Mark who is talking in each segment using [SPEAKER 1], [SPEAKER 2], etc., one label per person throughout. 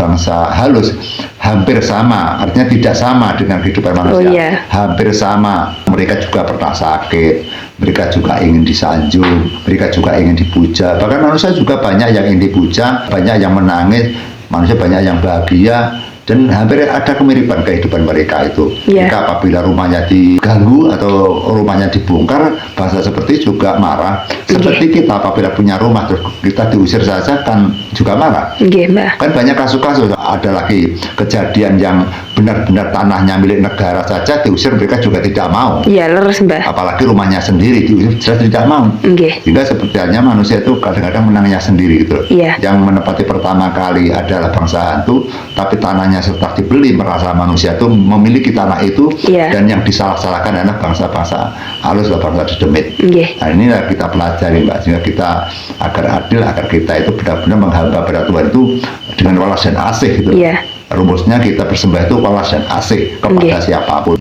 [SPEAKER 1] bangsa halus hampir sama, artinya tidak sama dengan kehidupan manusia. Hampir sama, mereka juga pernah sakit, mereka juga ingin disanjung, mereka juga ingin dipuja. Bahkan manusia juga banyak yang ingin dipuja, banyak yang menangis, manusia banyak yang bahagia. Dan hampir ada kemiripan kehidupan mereka itu. Mereka apabila rumahnya diganggu atau rumahnya dibongkar, bahasa seperti juga marah. Seperti kita apabila punya rumah terus kita diusir saja kan juga marah. Kan banyak kasus-kasus. Ada lagi kejadian yang benar-benar tanahnya milik negara saja diusir, mereka juga tidak mau.
[SPEAKER 2] Leres, Mbak.
[SPEAKER 1] Apalagi rumahnya sendiri diusir, jelas tidak mau. Sehingga sepertinya manusia itu kadang-kadang menangnya sendiri gitu. Yang menempati pertama kali adalah bangsa hantu, tapi tanahnya setelah dibeli merasa manusia itu memiliki tanah itu. Dan yang disalah-salahkan adalah bangsa-bangsa halus atau bangsa dedemit. Nah, inilah kita pelajari, Mbak, sehingga kita agar adil, agar kita itu benar-benar menghamba pada Tuhan itu dengan walas dan asih gitu. Rumusnya kita bersembah itu walas dan asih kepada siapapun.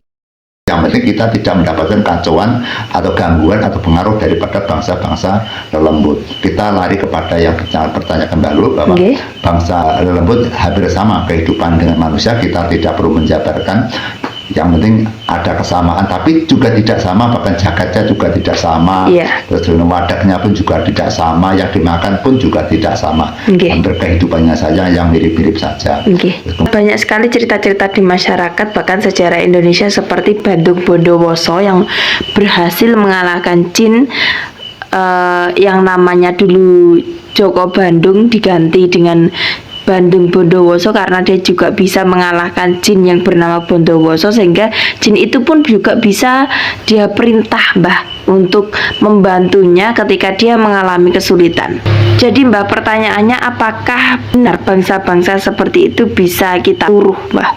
[SPEAKER 1] Yang penting kita tidak mendapatkan kacauan atau gangguan atau pengaruh daripada bangsa-bangsa lelembut. Kita lari kepada yang pertanyakan Mbak Lu, bahwa bangsa lelembut hampir sama kehidupan dengan manusia. Kita tidak perlu menjabarkan. Yang penting ada kesamaan, tapi juga tidak sama, bahkan jagatnya juga tidak sama. Terus wadahnya pun juga tidak sama, yang dimakan pun juga tidak sama. Hampir kehidupannya saja yang mirip-mirip saja.
[SPEAKER 2] Banyak sekali cerita-cerita di masyarakat, bahkan sejarah Indonesia, seperti Bandung Bondowoso yang berhasil mengalahkan jin yang namanya dulu Joko Bandung diganti dengan Bandung Bondowoso, karena dia juga bisa mengalahkan jin yang bernama Bondowoso, sehingga jin itu pun juga bisa dia perintah, Mbah, untuk membantunya ketika dia mengalami kesulitan. Jadi, Mbah, pertanyaannya, apakah benar bangsa-bangsa seperti itu bisa kita suruh, Mbah?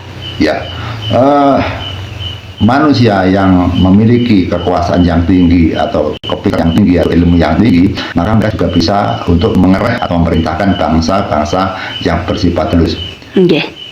[SPEAKER 1] Manusia yang memiliki kekuasaan yang tinggi atau kepikiran yang tinggi atau ilmu yang tinggi, maka mereka juga bisa untuk mengerak atau memerintahkan bangsa-bangsa yang bersifat halus.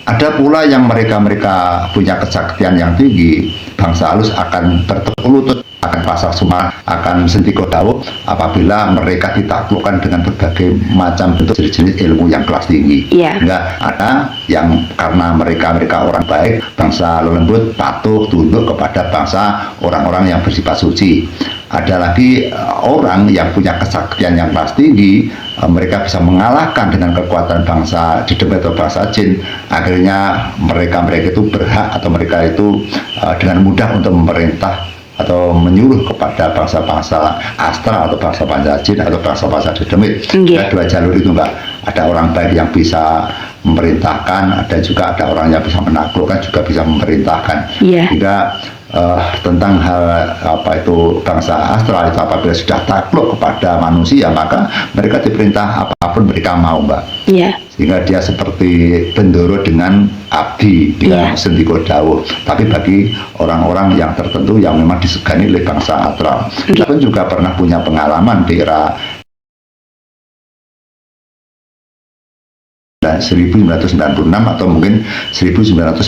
[SPEAKER 1] Ada pula yang mereka punya kesaktian yang tinggi, bangsa halus akan bertekuk lutut, akan pasrah sumah, akan sentiko dawuh apabila mereka ditaklukkan dengan berbagai macam bentuk jenis ilmu yang kelas tinggi. Enggak ada yang karena mereka orang baik, bangsa lelembut patuh tunduk kepada bangsa orang-orang yang bersifat suci. Ada lagi orang yang punya kesaktian yang kelas tinggi, mereka bisa mengalahkan dengan kekuatan bangsa dedemit atau bangsa jin. Akhirnya mereka itu berhak atau mereka itu dengan mudah untuk memerintah atau menyuruh kepada bangsa-bangsa astral atau bangsa-bangsa jin atau bangsa-bangsa dedemit. Ada dua jalur itu, Mbak. Ada orang baik yang bisa memerintahkan, ada juga ada orang yang bisa menaklukkan, juga bisa memerintahkan. Sehingga tentang hal apa itu bangsa astral itu apabila sudah takluk kepada manusia, maka mereka diperintah apapun mereka mau, Mbak. Sehingga dia seperti bendoro dengan abdi, dengan sentiko dawuh. Tapi bagi orang-orang yang tertentu yang memang disegani oleh bangsa astral. Kita pun juga pernah punya pengalaman di era 1996 atau mungkin 1995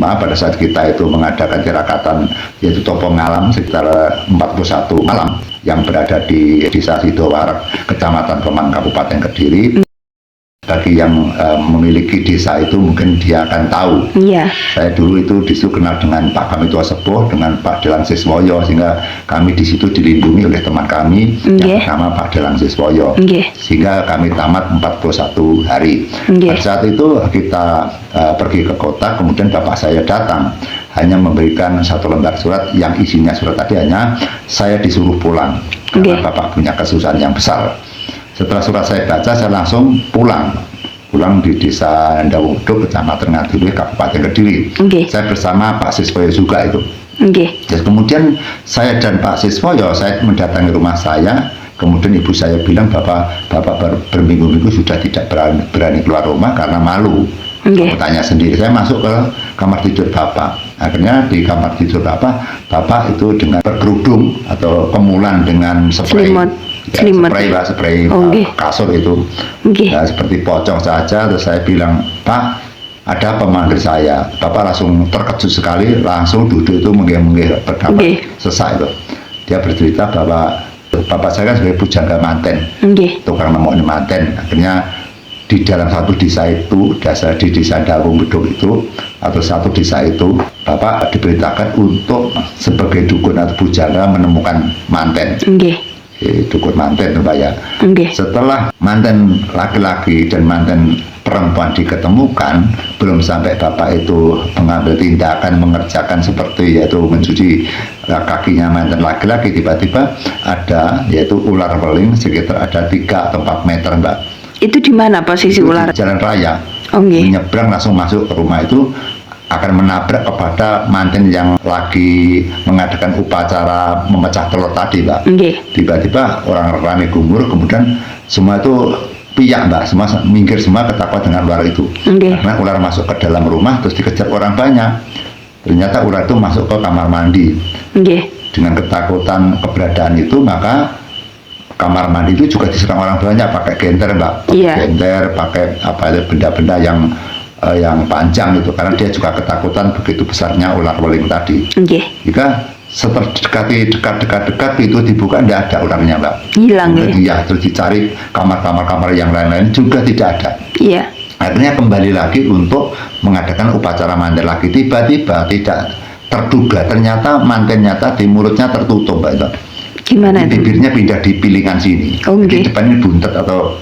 [SPEAKER 1] pada saat kita itu mengadakan tirakatan yaitu topong alam sekitar 41 malam yang berada di Desa Sidowarak, Kecamatan Kemang, Kabupaten Kediri. Bagi yang memiliki desa itu mungkin dia akan tahu. Saya dulu itu di situ kenal dengan Pak Kami Tua Sepuh, dengan Pak Delang Siswoyo, sehingga kami di situ dilindungi oleh teman kami yang bernama Pak Delang Siswoyo. Sehingga kami tamat 41 hari. Pada saat itu kita pergi ke kota, kemudian bapak saya datang hanya memberikan satu lembar surat yang isinya surat tadi hanya saya disuruh pulang karena bapak punya kesusahan yang besar. Setelah surat saya baca, saya langsung pulang di Desa Ndawuduk, Kecamatan Ngadulwe, Kabupaten Kediri. Saya bersama Pak Siswoyo juga itu. Jadi kemudian saya dan Pak Siswoyo, saya mendatangi rumah saya. Kemudian ibu saya bilang bapak berminggu-minggu sudah tidak berani keluar rumah karena malu. Tanya sendiri. Saya masuk ke kamar tidur bapak. Akhirnya di kamar tidur bapak itu dengan berkerudung atau kemulan dengan spray. Spray kasur itu. Nah, seperti pocong saja. Terus saya bilang, Pak, ada pemanggil saya. Bapak langsung terkejut sekali, langsung duduk itu menggeh-menggeh berdapat sesak itu. Dia bercerita bahwa bapak saya kan sebagai pujangga manten, tukang nemok manten. Akhirnya di dalam satu desa itu, di desa Dawung Beduk itu, atau satu desa itu, Bapak diperintahkan untuk sebagai dukun atau pujangga menemukan manten.
[SPEAKER 2] Nggih.
[SPEAKER 1] Dukun manten, Mbak ya.
[SPEAKER 2] Nggih.
[SPEAKER 1] Setelah manten laki-laki dan manten perempuan diketemukan, belum sampai Bapak itu mengambil tindakan mengerjakan seperti yaitu mencuci kakinya manten laki-laki, tiba-tiba ada yaitu ular weling sekitar ada 3 atau 4 meter, Mbak.
[SPEAKER 2] Itu di mana posisi
[SPEAKER 1] Itu
[SPEAKER 2] ular?
[SPEAKER 1] di jalan raya.
[SPEAKER 2] Oh, nggih.
[SPEAKER 1] Menyeberang langsung masuk ke rumah itu, akan menabrak kepada manten yang lagi mengadakan upacara memecah telur tadi, Mbak.
[SPEAKER 2] Nggih.
[SPEAKER 1] Tiba-tiba orang ramai gumur, kemudian semua itu piyak, Mbak, semua minggir, semua ketakutan dengan ular itu.
[SPEAKER 2] Nggih.
[SPEAKER 1] Karena ular masuk ke dalam rumah terus dikejar orang banyak. Ternyata ular itu masuk ke kamar mandi.
[SPEAKER 2] Nggih.
[SPEAKER 1] Dengan ketakutan keberadaan itu, maka kamar mandi itu juga diserang orang banyak pakai genter, Mbak.
[SPEAKER 2] Iya.
[SPEAKER 1] Genter, pakai apa benda-benda yang panjang itu, karena dia juga ketakutan begitu besarnya ular weling tadi.
[SPEAKER 2] Nggih.
[SPEAKER 1] Jika setelah dekat itu dibuka, tidak ada ularnya, Mbak.
[SPEAKER 2] Hilang ya.
[SPEAKER 1] Iya, terus dicari kamar-kamar yang lain-lain juga tidak ada.
[SPEAKER 2] Iya.
[SPEAKER 1] Akhirnya kembali lagi untuk mengadakan upacara manten lagi. Tiba-tiba tidak terduga, ternyata mantennya tadi mulutnya tertutup, Mbak.
[SPEAKER 2] Gimana itu?
[SPEAKER 1] Bibirnya pindah di pilingan sini.
[SPEAKER 2] Oh,
[SPEAKER 1] Jadi
[SPEAKER 2] nggih.
[SPEAKER 1] depannya buntet atau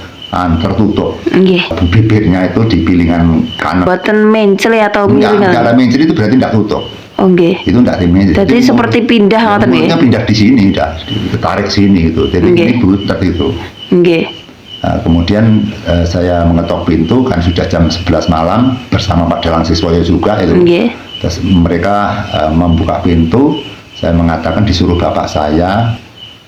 [SPEAKER 1] tertutup.
[SPEAKER 2] Nggih.
[SPEAKER 1] Bibirnya itu di pilingan kanan.
[SPEAKER 2] Boten mencel atau
[SPEAKER 1] Enggak,
[SPEAKER 2] miring.
[SPEAKER 1] ada menceri itu berarti tidak tutup.
[SPEAKER 2] Oh, nggih.
[SPEAKER 1] Itu tidak dimenceri.
[SPEAKER 2] Jadi seperti pindah ngoten nggih.
[SPEAKER 1] Mulutnya pindah di sini, udah ditarik sini gitu. Jadi
[SPEAKER 2] Nggih.
[SPEAKER 1] ini buntet itu.
[SPEAKER 2] Nggih.
[SPEAKER 1] Nah, kemudian saya mengetok pintu, kan sudah jam 11 malam bersama Pak Dalang Siswoyo juga itu.
[SPEAKER 2] Nggih.
[SPEAKER 1] Terus mereka membuka pintu, saya mengatakan disuruh bapak saya.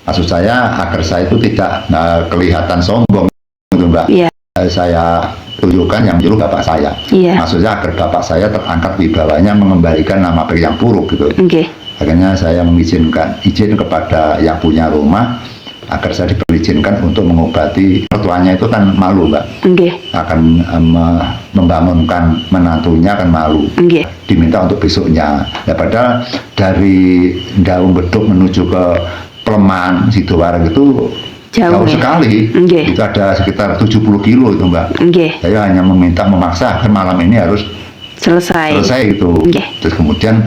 [SPEAKER 1] Maksud saya agar saya itu tidak kelihatan sombong gitu, Mbak.
[SPEAKER 2] Iya.
[SPEAKER 1] Saya tunjukkan yang menyuruh bapak saya.
[SPEAKER 2] Iya.
[SPEAKER 1] Maksudnya agar bapak saya terangkat wibawanya mengembalikan nama baik yang buruk gitu.
[SPEAKER 2] Nggih.
[SPEAKER 1] Akhirnya saya mengizinkan izin kepada yang punya rumah agar saya diizinkan untuk mengobati mertuanya. Itu kan malu, Mbak,
[SPEAKER 2] Nggih.
[SPEAKER 1] akan membangunkan menantunya kan malu.
[SPEAKER 2] Nggih.
[SPEAKER 1] Diminta untuk besoknya. Ya, padahal dari Dawung Beduk menuju ke Pelemahan Sidoarjo itu
[SPEAKER 2] Jauh ya?
[SPEAKER 1] sekali.
[SPEAKER 2] Nggih.
[SPEAKER 1] Itu ada sekitar 70 kilo itu, Mbak.
[SPEAKER 2] Nggih.
[SPEAKER 1] Saya hanya memaksa agar malam ini harus
[SPEAKER 2] Selesai.
[SPEAKER 1] itu.
[SPEAKER 2] Nggih.
[SPEAKER 1] Terus kemudian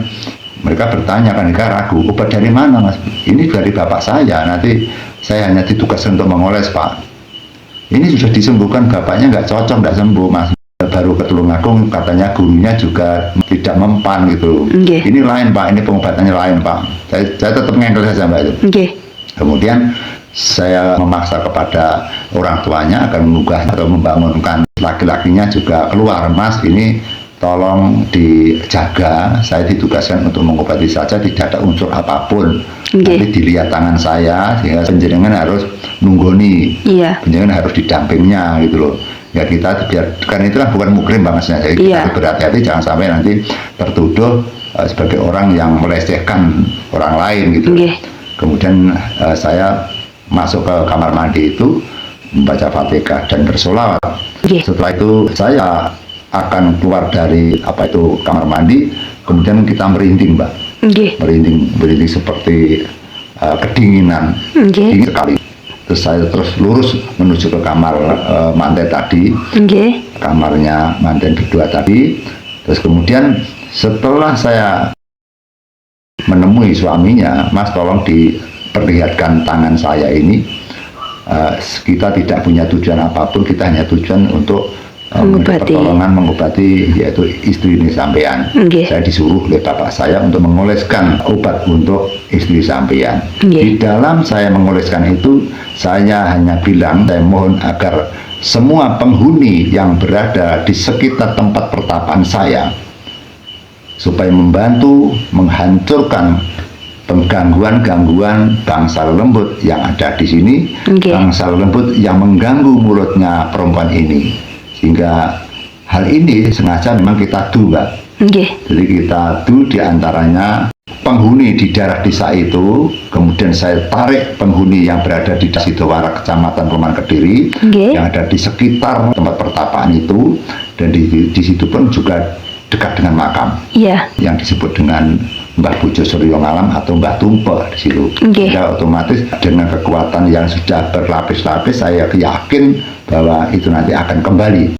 [SPEAKER 1] mereka bertanya, kan mereka ragu, obat dari mana, Mas? Ini dari bapak saya, nanti saya hanya ditugaskan untuk mengoles, Pak. Ini sudah disembuhkan, bapaknya nggak cocok, nggak sembuh, Mas. Baru ke Tulungagung, katanya gurunya juga tidak mempan gitu.
[SPEAKER 2] Nggih.
[SPEAKER 1] Ini lain, Pak, ini pengobatannya lain, Pak. Saya tetap ngengkel saja, Mbak, itu.
[SPEAKER 2] Nggih.
[SPEAKER 1] Kemudian saya memaksa kepada orang tuanya agar menggugah atau membangunkan laki-lakinya juga keluar, Mas, ini tolong dijaga, saya ditugaskan untuk mengobati saja, tidak ada unsur apapun.
[SPEAKER 2] Nggih.
[SPEAKER 1] Nanti dilihat tangan saya, sehingga penjenengan harus nunggoni,
[SPEAKER 2] Iya.
[SPEAKER 1] penjenengan harus didampingnya gitu loh. Ya kita biar, kan itu kan bukan mukrim, Bang, maksudnya. Jadi kita
[SPEAKER 2] Iya.
[SPEAKER 1] harus berhati-hati, jangan sampai nanti tertuduh sebagai orang yang melecehkan orang lain gitu.
[SPEAKER 2] Nggih.
[SPEAKER 1] Kemudian saya masuk ke kamar mandi itu, membaca Fatihah dan bersolawat.
[SPEAKER 2] Nggih.
[SPEAKER 1] Setelah itu saya akan keluar dari kamar mandi, kemudian kita merinding, Mbak.
[SPEAKER 2] Nggih.
[SPEAKER 1] Merinding seperti kedinginan,
[SPEAKER 2] Nggih.
[SPEAKER 1] dingin sekali. Terus saya terus lurus menuju ke kamar manten tadi,
[SPEAKER 2] Nggih.
[SPEAKER 1] kamarnya manten berdua tadi. Terus kemudian setelah saya menemui suaminya, Mas, tolong diperlihatkan tangan saya ini. Kita tidak punya tujuan apapun, kita hanya tujuan untuk
[SPEAKER 2] Mengobati.
[SPEAKER 1] pertolongan mengobati yaitu istri ini sampean.
[SPEAKER 2] Nggih.
[SPEAKER 1] Saya disuruh oleh bapak saya untuk mengoleskan obat untuk istri sampean. Di
[SPEAKER 2] Nggih.
[SPEAKER 1] dalam saya mengoleskan itu, saya hanya bilang, saya mohon agar semua penghuni yang berada di sekitar tempat pertapaan saya supaya membantu menghancurkan penggangguan-gangguan bangsa lembut yang ada di sini,
[SPEAKER 2] Nggih.
[SPEAKER 1] bangsa lembut yang mengganggu mulutnya perempuan ini. Sehingga hal ini sengaja memang kita do, Mbak.
[SPEAKER 2] Nggih.
[SPEAKER 1] Jadi kita do diantaranya penghuni di daerah desa itu, kemudian saya tarik penghuni yang berada di desa Sidoarjo, Kecamatan Pelemahan Kediri,
[SPEAKER 2] Nggih.
[SPEAKER 1] yang ada di sekitar tempat pertapaan itu, dan di situ pun juga dekat dengan makam
[SPEAKER 2] Iya.
[SPEAKER 1] yang disebut dengan Mbah Bojo Suryo Ngalam atau Mbah Tumpe di situ.
[SPEAKER 2] Nggih.
[SPEAKER 1] Ya, otomatis dengan kekuatan yang sudah berlapis-lapis, saya yakin bahwa itu nanti akan kembali.